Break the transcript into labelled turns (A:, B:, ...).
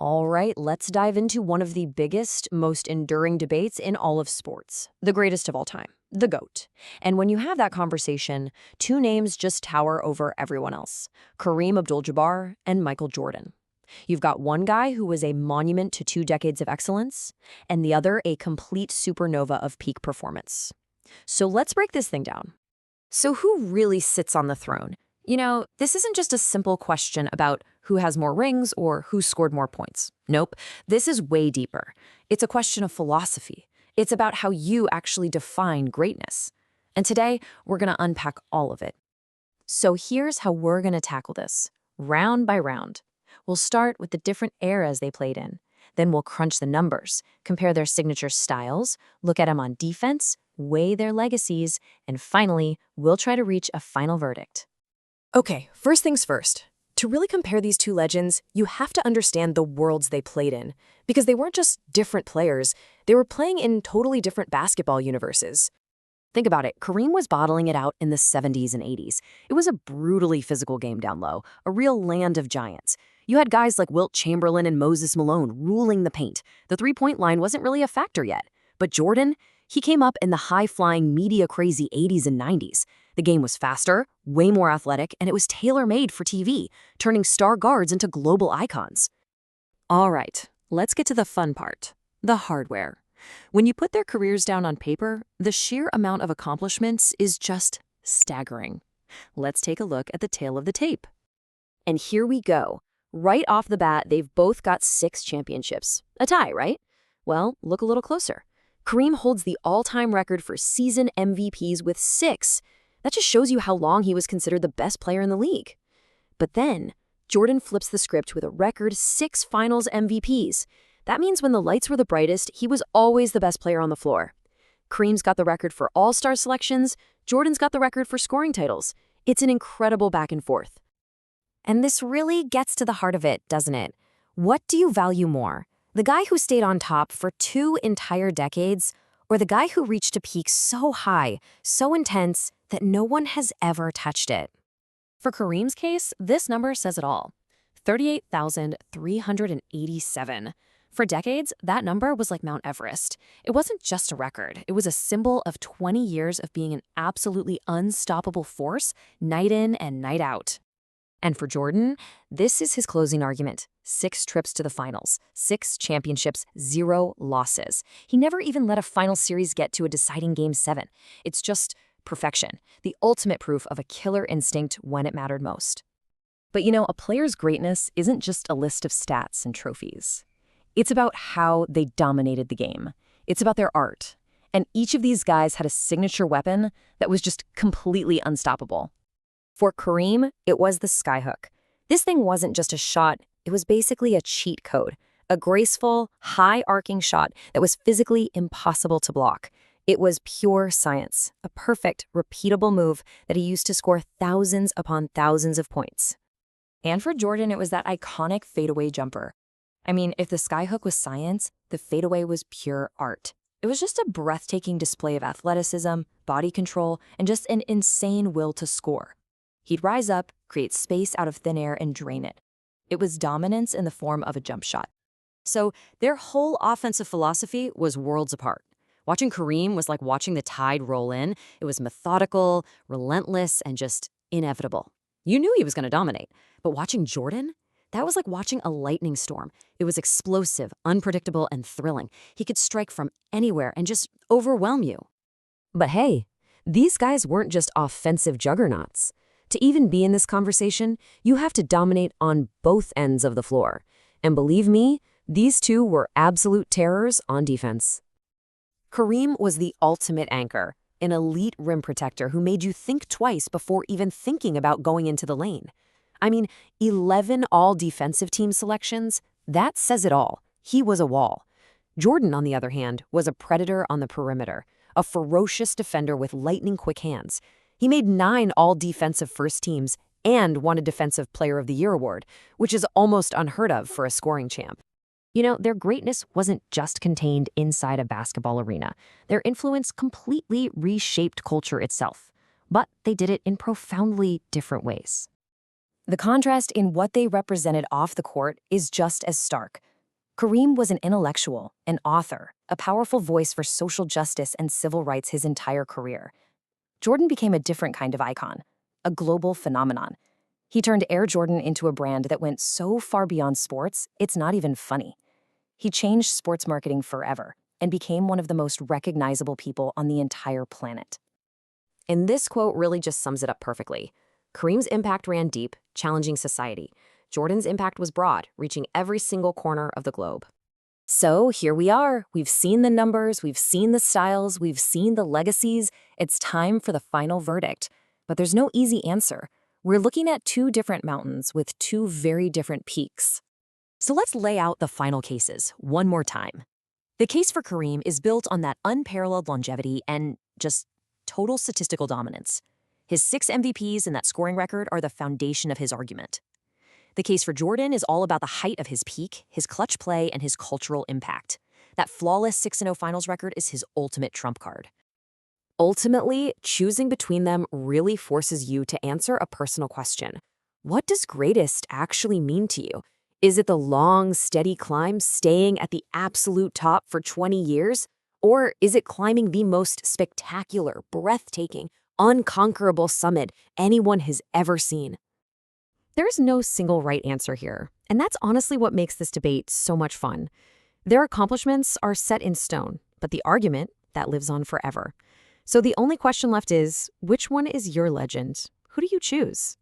A: All right, let's dive into one of the biggest, most enduring debates in all of sports. The greatest of all time, the GOAT. And when you have that conversation, two names just tower over everyone else: Kareem Abdul-Jabbar and Michael Jordan. You've got one guy who was a monument to 2 decades of excellence, and the other a complete supernova of peak performance. So let's break this thing down. So who really sits on the throne? This isn't just a simple question about who has more rings or who scored more points. Nope, this is way deeper. It's a question of philosophy. It's about how you actually define greatness. And today, we're going to unpack all of it. So here's how we're going to tackle this, round by round. We'll start with the different eras they played in. Then we'll crunch the numbers, compare their signature styles, look at them on defense, weigh their legacies, and finally, we'll try to reach a final verdict.
B: Okay, first things first. To really compare these two legends, you have to understand the worlds they played in, because they weren't just different players, they were playing in totally different basketball universes.
A: Think about it. Kareem was bottling it out in the 70s and 80s. It was a brutally physical game down low, a real land of giants. You had guys like Wilt Chamberlain and Moses Malone ruling the paint. The three-point line wasn't really a factor yet. But Jordan, he came up in the high-flying, media-crazy 80s and 90s. The game was faster, way more athletic, and it was tailor-made for TV, turning star guards into global icons. All right, let's get to the fun part, the hardware. When you put their careers down on paper, the sheer amount of accomplishments is just staggering. Let's take a look at the tail of the tape. And here we go. Right off the bat, they've both got 6 championships. A tie, right? Well, look a little closer. Kareem holds the all-time record for season MVPs with 6. That just shows you how long he was considered the best player in the league. But then, Jordan flips the script with a record 6 finals MVPs. That means when the lights were the brightest, he was always the best player on the floor. Kareem's got the record for all-star selections, Jordan's got the record for scoring titles. It's an incredible back and forth. And this really gets to the heart of it, doesn't it? What do you value more? The guy who stayed on top for 2 entire decades, or the guy who reached a peak so high, so intense, that no one has ever touched it? For Kareem's case, this number says it all. 38,387. For decades, that number was like Mount Everest. It wasn't just a record. It was a symbol of 20 years of being an absolutely unstoppable force, night in and night out. And for Jordan, this is his closing argument. 6 trips to the finals, 6 championships, 0 losses. He never even let a final series get to a deciding Game 7. It's just perfection, the ultimate proof of a killer instinct when it mattered most. But a player's greatness isn't just a list of stats and trophies. It's about how they dominated the game. It's about their art. And each of these guys had a signature weapon that was just completely unstoppable. For Kareem, it was the skyhook. This thing wasn't just a shot, it was basically a cheat code, a graceful, high-arcing shot that was physically impossible to block. It was pure science, a perfect, repeatable move that he used to score thousands upon thousands of points. And for Jordan, it was that iconic fadeaway jumper. I mean, if the skyhook was science, the fadeaway was pure art. It was just a breathtaking display of athleticism, body control, and just an insane will to score. He'd rise up, create space out of thin air, and drain it. It was dominance in the form of a jump shot. So their whole offensive philosophy was worlds apart. Watching Kareem was like watching the tide roll in. It was methodical, relentless, and just inevitable. You knew he was going to dominate. But watching Jordan, that was like watching a lightning storm. It was explosive, unpredictable, and thrilling. He could strike from anywhere and just overwhelm you. But hey, these guys weren't just offensive juggernauts. To even be in this conversation, you have to dominate on both ends of the floor. And believe me, these two were absolute terrors on defense. Kareem was the ultimate anchor, an elite rim protector who made you think twice before even thinking about going into the lane. I mean, 11 all-defensive team selections, that says it all. He was a wall. Jordan, on the other hand, was a predator on the perimeter, a ferocious defender with lightning-quick hands. He made 9 all-defensive first teams and won a Defensive Player of the Year award, which is almost unheard of for a scoring champ. Their greatness wasn't just contained inside a basketball arena. Their influence completely reshaped culture itself. But they did it in profoundly different ways. The contrast in what they represented off the court is just as stark.
B: Kareem was an intellectual, an author, a powerful voice for social justice and civil rights his entire career. Jordan became a different kind of icon, a global phenomenon. He turned Air Jordan into a brand that went so far beyond sports, it's not even funny. He changed sports marketing forever and became one of the most recognizable people on the entire planet. And this quote really just sums it up perfectly. Kareem's impact ran deep, challenging society. Jordan's impact was broad, reaching every single corner of the globe. So here we are. We've seen the numbers, we've seen the styles, we've seen the legacies. It's time for the final verdict. But there's no easy answer. We're looking at two different mountains with two very different peaks. So let's lay out the final cases one more time. The case for Kareem is built on that unparalleled longevity and just total statistical dominance. His 6 MVPs and that scoring record are the foundation of his argument. The case for Jordan is all about the height of his peak, his clutch play, and his cultural impact. That flawless 6-0 finals record is his ultimate trump card. Ultimately, choosing between them really forces you to answer a personal question. What does greatest actually mean to you? Is it the long, steady climb, staying at the absolute top for 20 years? Or is it climbing the most spectacular, breathtaking, unconquerable summit anyone has ever seen? There's no single right answer here, and that's honestly what makes this debate so much fun. Their accomplishments are set in stone, but the argument, that lives on forever. So the only question left is, which one is your legend? Who do you choose?